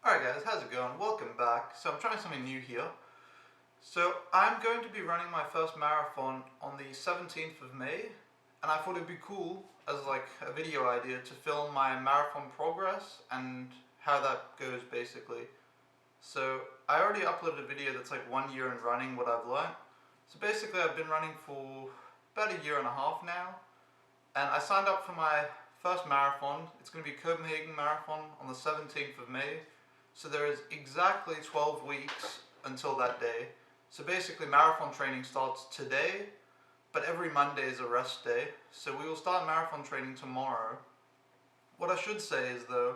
Alright guys, how's it going? Welcome back. So I'm trying something new here. So I'm going to be running my first marathon on the 17th of May, and I thought it'd be cool as like a video idea to film my marathon progress and how that goes basically. So I already uploaded a video that's like 1 year in running, what I've learned. So basically I've been running for about a year and a half now, and I signed up for my first marathon. It's going to be Copenhagen Marathon on the 17th of May. So there is exactly 12 weeks until that day. So basically marathon training starts today, but every Monday is a rest day. So we will start marathon training tomorrow. What I should say is though,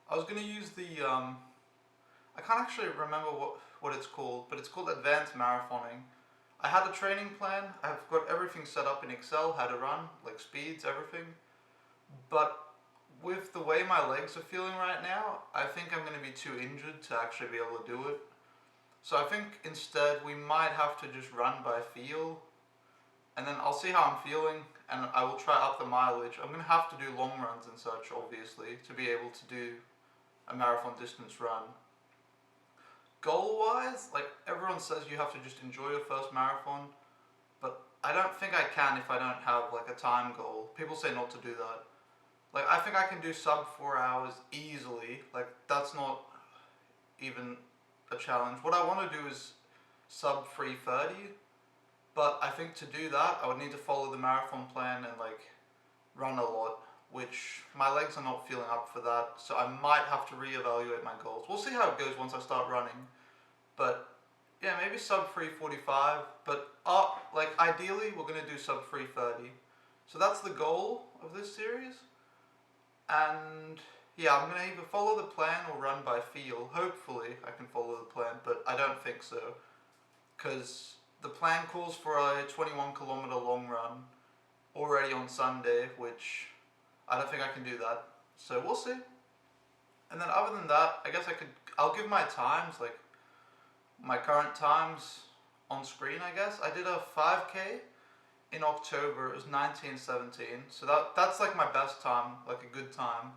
I was going to use the, I can't actually remember what it's called, but it's called advanced marathoning. I had a training plan, I've got everything set up in Excel, how to run, like speeds, everything. But with the way my legs are feeling right now, I think I'm going to be too injured to actually be able to do it. So I think instead we might have to just run by feel, and then I'll see how I'm feeling, and I will try up the mileage. I'm going to have to do long runs and such, obviously, to be able to do a marathon distance run. Goal-wise, like everyone says you have to just enjoy your first marathon, but I don't think I can if I don't have like a time goal. People say not to do that. Like, I think I can do sub 4 hours easily. Like, that's not even a challenge. What I want to do is sub 3:30, but I think to do that, I would need to follow the marathon plan and, like, run a lot, which my legs are not feeling up for that, so I might have to reevaluate my goals. We'll see how it goes once I start running, but yeah, maybe sub 3:45, but like, ideally, we're going to do sub 3:30. So that's the goal of this series. And yeah, I'm going to either follow the plan or run by feel. Hopefully I can follow the plan, but I don't think so. Because the plan calls for a 21-kilometer long run already on Sunday, which I don't think I can do that. So we'll see. And then other than that, I guess I'll give my times, like my current times on screen, I guess. I did a 5K in October. It was 19:17, so that's like my best time, like a good time.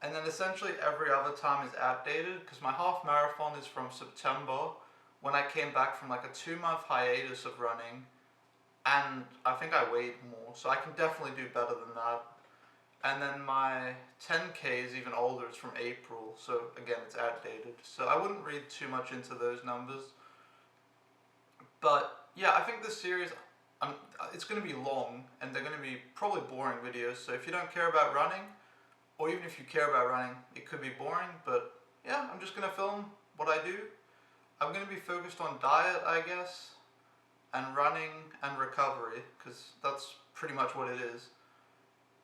And then essentially every other time is outdated because my half marathon is from September, when I came back from like a 2-month hiatus of running, and I think I weighed more, so I can definitely do better than that. And then my 10K is even older, it's from April, so again it's outdated, so I wouldn't read too much into those numbers. But yeah, I think this series, it's going to be long, and they're going to be probably boring videos, so if you don't care about running, or even if you care about running, it could be boring, but yeah, I'm just going to film what I do. I'm going to be focused on diet, I guess, and running and recovery, because that's pretty much what it is.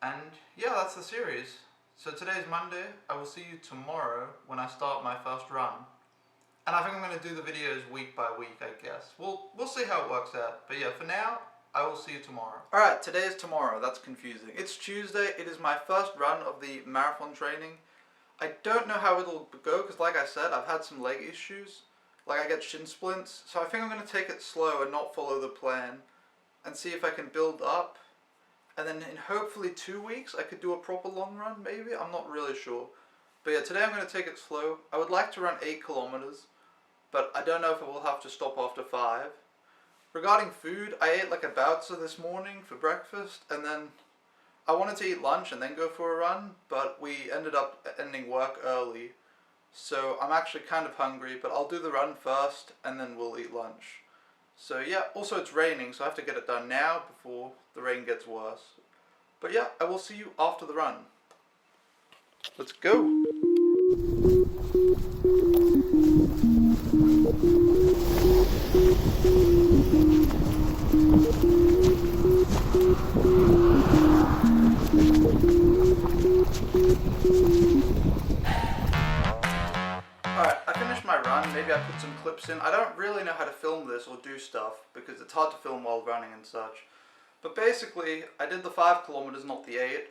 And yeah, that's the series. So today's Monday, I will see you tomorrow when I start my first run. And I think I'm going to do the videos week by week, I guess. We'll see how it works out. But yeah, for now, I will see you tomorrow. Alright, today is tomorrow. That's confusing. It's Tuesday. It is my first run of the marathon training. I don't know how it'll go because, like I said, I've had some leg issues. Like, I get shin splints. So I think I'm going to take it slow and not follow the plan and see if I can build up. And then in hopefully 2 weeks, I could do a proper long run, maybe? I'm not really sure. But yeah, today I'm going to take it slow. I would like to run 8 kilometers. But I don't know if I will have to stop after 5. Regarding food, I ate like a baozi this morning for breakfast, and then I wanted to eat lunch and then go for a run, but we ended up ending work early. So I'm actually kind of hungry, but I'll do the run first, and then we'll eat lunch. So yeah, also it's raining, so I have to get it done now before the rain gets worse. But yeah, I will see you after the run. Let's go! Alright, I finished my run. Maybe I put some clips in. I don't really know how to film this or do stuff because it's hard to film while running and such. But basically, I did the 5 kilometers, not the 8.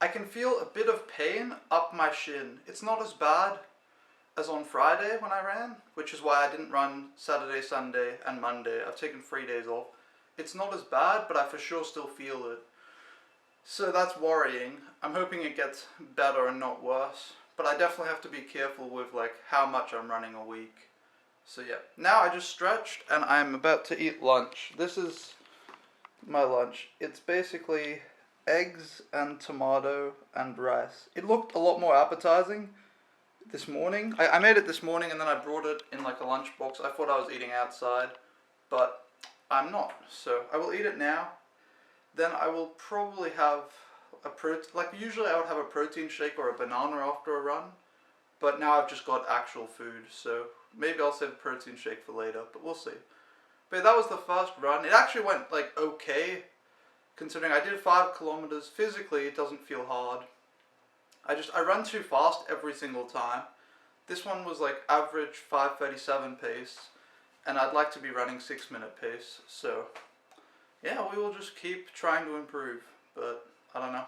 I can feel a bit of pain up my shin. It's not as bad as on Friday when I ran, which is why I didn't run Saturday, Sunday, and Monday. I've taken 3 days off. It's not as bad, but I for sure still feel it. So that's worrying. I'm hoping it gets better and not worse. but I definitely have to be careful with like how much I'm running a week. So yeah, now I just stretched and I'm about to eat lunch. This is my lunch. It's basically eggs and tomato and rice. It looked a lot more appetizing this morning. I made it this morning and then I brought it in like a lunchbox. I thought I was eating outside, but I'm not. So I will eat it now. Then I will probably have a protein, like usually I would have a protein shake or a banana after a run, but now I've just got actual food, so maybe I'll save a protein shake for later, but we'll see. But that was the first run. It actually went like okay, considering I did 5 kilometers. Physically, it doesn't feel hard. I run too fast every single time. This one was like average 5:37 pace, and I'd like to be running 6-minute pace. So yeah, we will just keep trying to improve, but I don't know.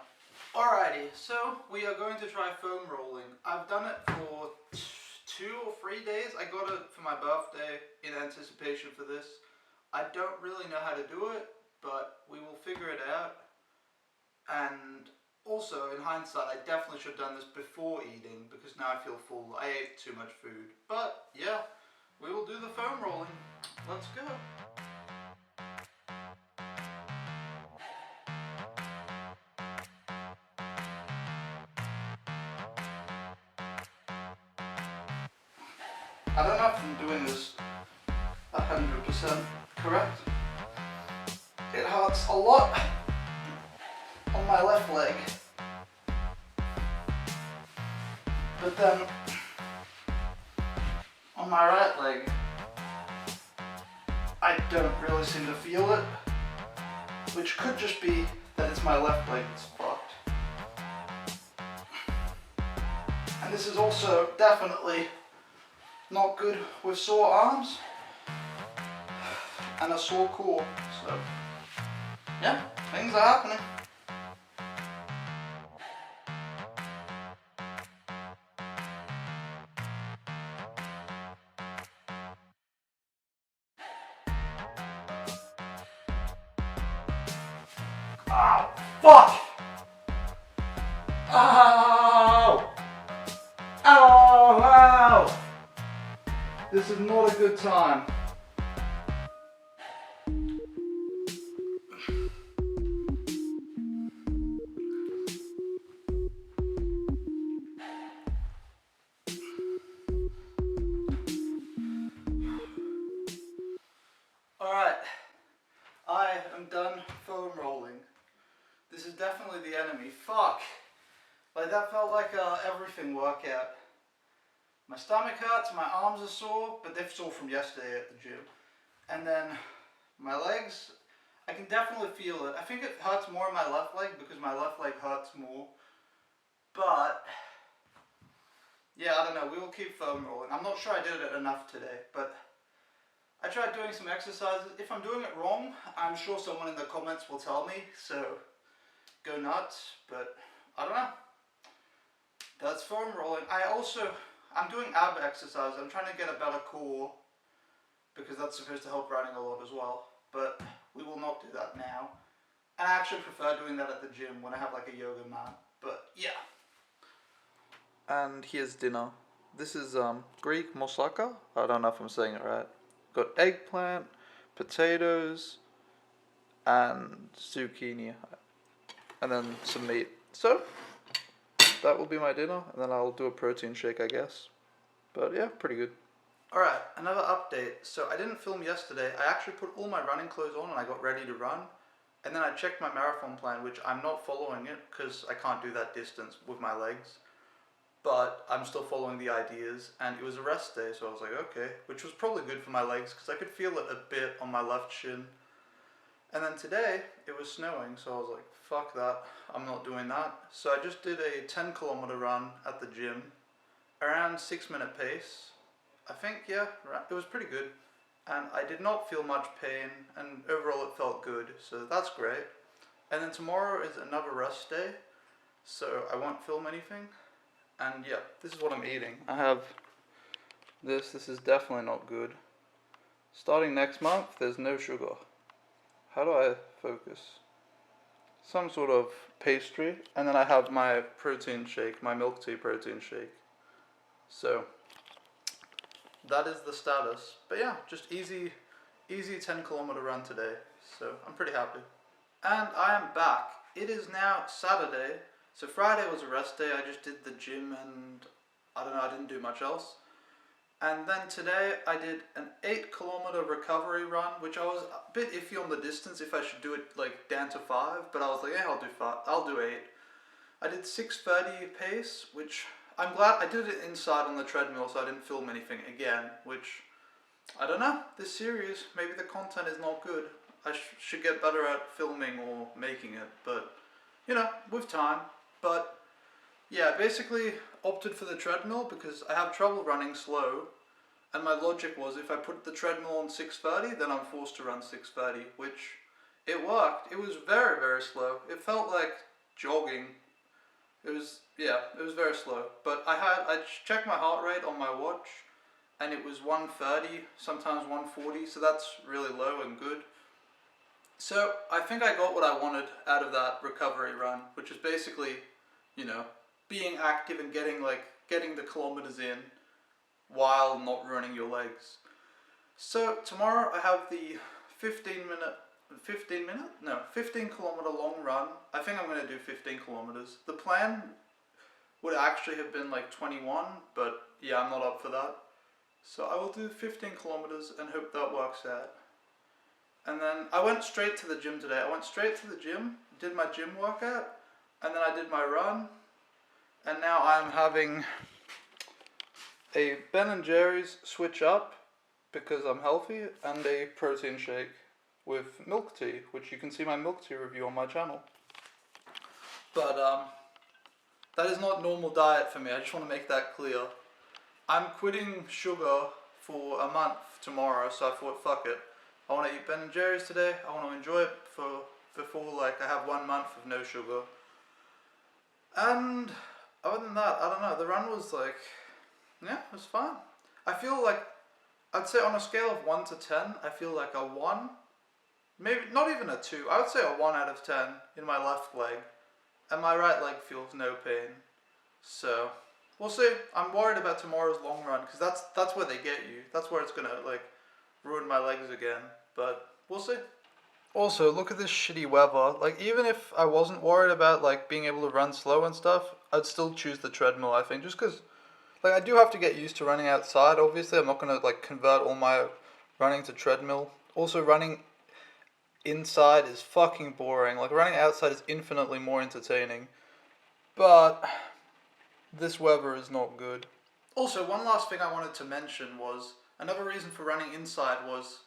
Alrighty, so we are going to try foam rolling. I've done it for 2 or 3 days. I got it for my birthday in anticipation for this. I don't really know how to do it, but we will figure it out. And also, in hindsight, I definitely should have done this before eating, because now I feel full. I ate too much food. But yeah, we will do the foam rolling. Let's go. I don't know if I'm doing this 100% correct. It hurts a lot on my left leg, but then on my right leg, I don't really seem to feel it, which could just be that it's my left leg that's fucked. And this is also definitely not good with sore arms and a sore core, so yeah, things are happening. Ow, fuck! Ow! Ow, ow! This is not a good time. Alright, I am done foam rolling. This is definitely the enemy. Fuck! Like that felt like a everything workout. My stomach hurts, my arms are sore, but they're sore from yesterday at the gym. And then my legs, I can definitely feel it. I think it hurts more in my left leg because my left leg hurts more. But yeah, I don't know, we will keep foam rolling. I'm not sure I did it enough today, but I tried doing some exercises. If I'm doing it wrong, I'm sure someone in the comments will tell me, so go nuts, but I don't know. That's foam rolling. I'm doing ab exercise. I'm trying to get a better core because that's supposed to help running a lot as well, but we will not do that now. And I actually prefer doing that at the gym when I have like a yoga mat, but yeah. And here's dinner. This is Greek moussaka. I don't know if I'm saying it right. Got eggplant, potatoes, and zucchini, and then some meat. So that will be my dinner, and then I'll do a protein shake, I guess. But yeah, pretty good. Alright, another update. So I didn't film yesterday. I actually put all my running clothes on and I got ready to run. And then I checked my marathon plan, which I'm not following it because I can't do that distance with my legs. But I'm still following the ideas, and it was a rest day, so I was like, okay, which was probably good for my legs because I could feel it a bit on my left shin. And then today, it was snowing, so I was like, fuck that, I'm not doing that. So I just did a 10-kilometer run at the gym, around 6-minute pace. I think, yeah, it was pretty good. And I did not feel much pain, and overall it felt good, so that's great. And then tomorrow is another rest day, so I won't film anything. And yeah, this is what I'm eating. I have this is definitely not good. Starting next month, there's no sugar. How do I focus? Some sort of pastry, and then I have my protein shake, my milk tea protein shake. So that is the status. But yeah, just easy 10-kilometer run today. So I'm pretty happy. And I am back. It is now Saturday. So Friday was a rest day. I just did the gym and I don't know, I didn't do much else. And then today I did an 8-kilometer recovery run, which I was a bit iffy on the distance if I should do it like down to 5, but I was like, yeah, I'll do 5. I'll do 8. I did 6:30 pace, which I'm glad I did it inside on the treadmill, so I didn't film anything again, which I don't know. This series, maybe the content is not good. I should get better at filming or making it, but you know, with time. But yeah, basically opted for the treadmill because I have trouble running slow, and my logic was if I put the treadmill on 6:30, then I'm forced to run 6:30, which it worked. It was very, very slow. It felt like jogging. It was very slow. But I checked my heart rate on my watch, and it was 130, sometimes 140, so that's really low and good. So I think I got what I wanted out of that recovery run, which is basically, you know, being active and getting the kilometers in while not ruining your legs. So tomorrow I have the 15-kilometer long run. I think I'm going to do 15 kilometers. The plan would actually have been like 21, but yeah, I'm not up for that. So I will do 15 kilometers and hope that works out. And then I went straight to the gym today. I went straight to the gym, did my gym workout, and then I did my run. And now I'm having a Ben & Jerry's switch up because I'm healthy, and a protein shake with milk tea, which you can see my milk tea review on my channel. But that is not normal diet for me. I just want to make that clear. I'm quitting sugar for a month tomorrow, so I thought, fuck it. I want to eat Ben & Jerry's today. I want to enjoy it before like I have 1 month of no sugar. And other than that, I don't know. The run was like, yeah, it was fine. I feel like, I'd say on a scale of 1 to 10, I feel like a 1, maybe not even a 2. I would say a 1 out of 10 in my left leg, and my right leg feels no pain. So we'll see. I'm worried about tomorrow's long run because that's where they get you. That's where it's gonna like ruin my legs again. But we'll see. Also, look at this shitty weather. Like, even if I wasn't worried about like being able to run slow and stuff, I'd still choose the treadmill, I think, just because like I do have to get used to running outside. Obviously, I'm not gonna like convert all my running to treadmill. Also, running inside is fucking boring. Like, running outside is infinitely more entertaining. But this weather is not good. Also, one last thing I wanted to mention was another reason for running inside was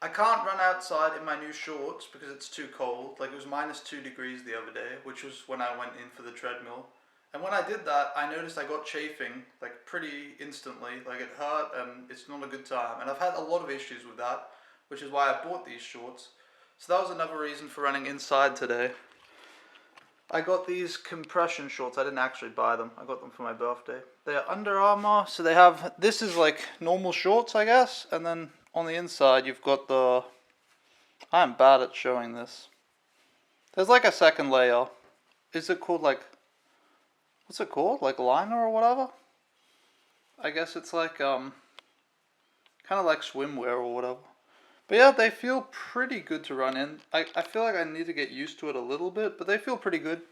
I can't run outside in my new shorts because it's too cold. Like, it was -2 degrees the other day, which was when I went in for the treadmill. And when I did that, I noticed I got chafing, like, pretty instantly. Like, it hurt and it's not a good time. And I've had a lot of issues with that, which is why I bought these shorts. So that was another reason for running inside today. I got these compression shorts. I didn't actually buy them. I got them for my birthday. They are Under Armour, so they have, this is like normal shorts, I guess. And then on the inside, you've got the, I'm bad at showing this. There's like a second layer. Is it called like, what's it called? Like liner or whatever? I guess it's like, kind of like swimwear or whatever. But yeah, they feel pretty good to run in. I feel like I need to get used to it a little bit, but they feel pretty good.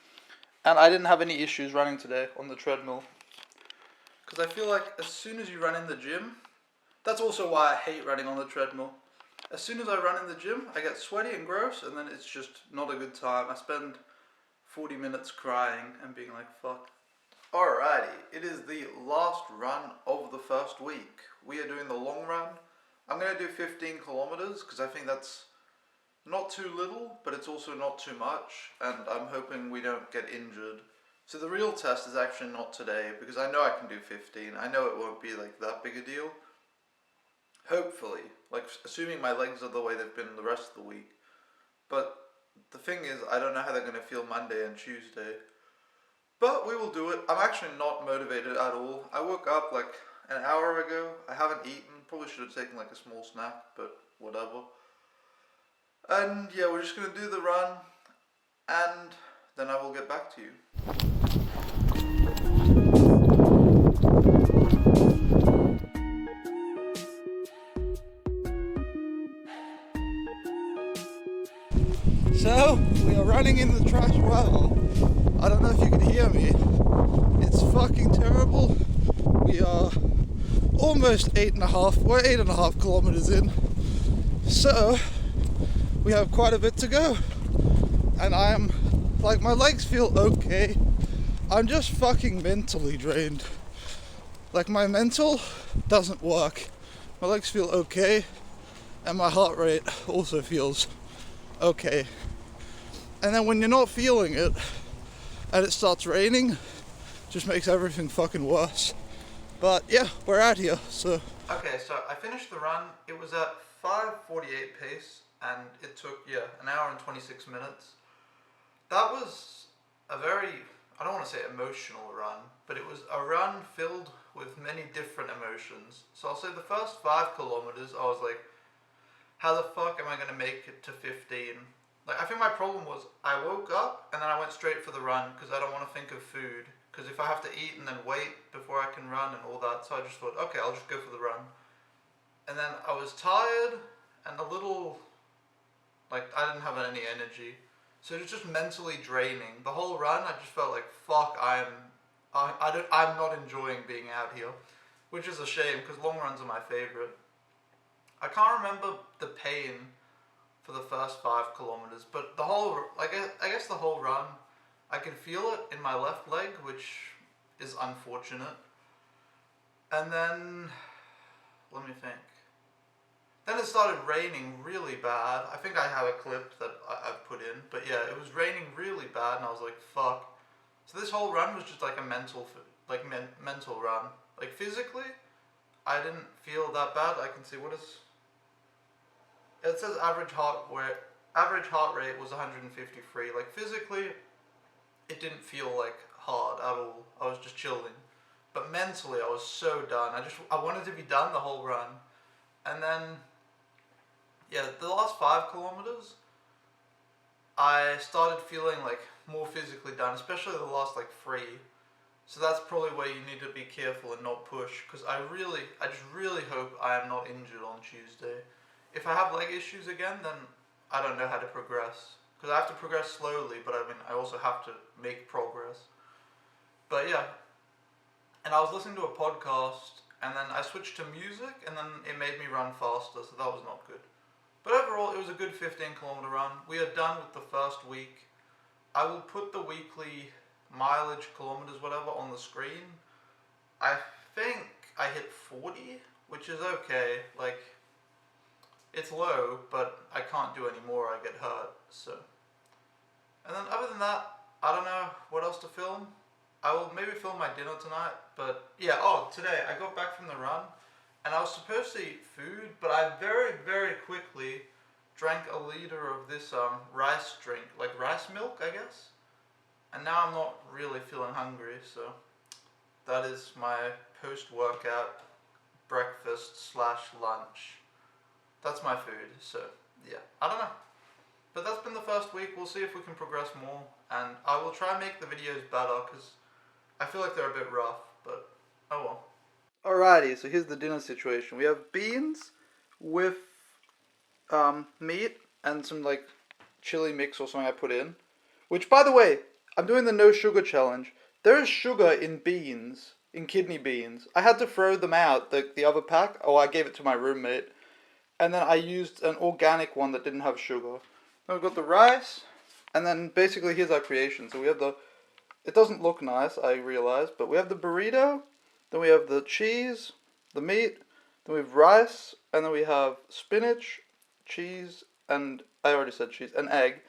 And I didn't have any issues running today on the treadmill. Because I feel like as soon as you run in the gym, that's also why I hate running on the treadmill. As soon as I run in the gym, I get sweaty and gross, and then it's just not a good time. I spend 40 minutes crying and being like, fuck. Alrighty, it is the last run of the first week. We are doing the long run. I'm going to do 15 kilometers because I think that's not too little, but it's also not too much, and I'm hoping we don't get injured. So the real test is actually not today because I know I can do 15. I know it won't be like that big a deal. Hopefully, like assuming my legs are the way they've been the rest of the week. But the thing is, I don't know how they're going to feel Monday and Tuesday. But we will do it. I'm actually not motivated at all. I woke up like an hour ago. I haven't eaten. Probably should have taken like a small snack, but whatever. And yeah, we're just going to do the run, and then I will get back to you. So, we are running in the trash well. I don't know if you can hear me. It's fucking terrible. We are almost 8.5 kilometers in. So, we have quite a bit to go. And my legs feel okay. I'm just fucking mentally drained. Like, my mental doesn't work. My legs feel okay. And my heart rate also feels okay. And then when you're not feeling it, and it starts raining, just makes everything fucking worse. But yeah, we're out here, so. Okay, so I finished the run. It was at 5:48 pace, and it took, an hour and 26 minutes. That was a very, I don't want to say emotional run, but it was a run filled with many different emotions. So I'll say the first 5 kilometers, I was like, how the fuck am I going to make it to 15? Like, I think my problem was I woke up and then I went straight for the run because I don't want to think of food. Because if I have to eat and then wait before I can run and all that, so I just thought, okay, I'll just go for the run. And then I was tired and a little, like, I didn't have any energy. So it was just mentally draining. The whole run, I just felt like, fuck, I'm not enjoying being out here. Which is a shame because long runs are my favorite. I can't remember the pain for the first 5 kilometers, but the whole, I guess the whole run, I can feel it in my left leg, which is unfortunate. And then, let me think. Then it started raining really bad. I think I have a clip that I've put in, but yeah, it was raining really bad, and I was like, fuck. So this whole run was just like a mental run. Like, physically, I didn't feel that bad. I can see, it says average heart rate was 153. Like, physically, it didn't feel like hard at all. I was just chilling. But mentally, I was so done. I wanted to be done the whole run. And then, the last 5 kilometers, I started feeling like more physically done, especially the last 3. So that's probably where you need to be careful and not push, because I just really hope I am not injured on Tuesday. If I have leg issues again, then I don't know how to progress. Because I have to progress slowly, but I also have to make progress. But yeah, and I was listening to a podcast, and then I switched to music, and then it made me run faster, so that was not good. But overall, it was a good 15-kilometer run. We are done with the first week. I will put the weekly mileage, kilometers, whatever, on the screen. I think I hit 40, which is okay. Like, it's low, but I can't do any more, I get hurt, so. And then other than that, I don't know what else to film. I will maybe film my dinner tonight, but yeah, today I got back from the run, and I was supposed to eat food, but I very, very quickly drank a liter of this rice drink, like rice milk, I guess. And now I'm not really feeling hungry, so that is my post-workout breakfast / lunch. That's my food, so yeah, I don't know. But that's been the first week. We'll see if we can progress more, and I will try and make the videos better, because I feel like they're a bit rough, but oh well. Alrighty, so here's the dinner situation. We have beans with meat and some chili mix or something I put in. Which, by the way, I'm doing the no sugar challenge. There is sugar in beans, in kidney beans. I had to throw them out, the other pack. Oh, I gave it to my roommate. And then I used an organic one that didn't have sugar. Then we've got the rice, and then basically here's our creation. So we have it doesn't look nice, I realize, but we have the burrito, then we have the cheese, the meat, then we have rice, and then we have spinach, cheese, and I already said cheese, and egg.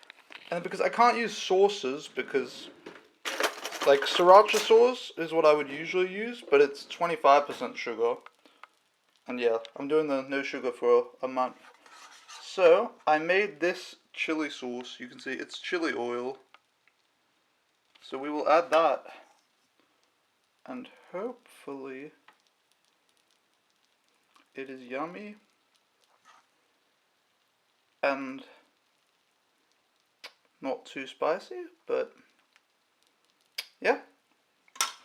And because I can't use sauces, because sriracha sauce is what I would usually use, but it's 25% sugar. And yeah, I'm doing the no sugar for a month. So, I made this chili sauce. You can see it's chili oil. So we will add that. And hopefully it is yummy. And not too spicy, but yeah,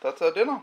that's our dinner.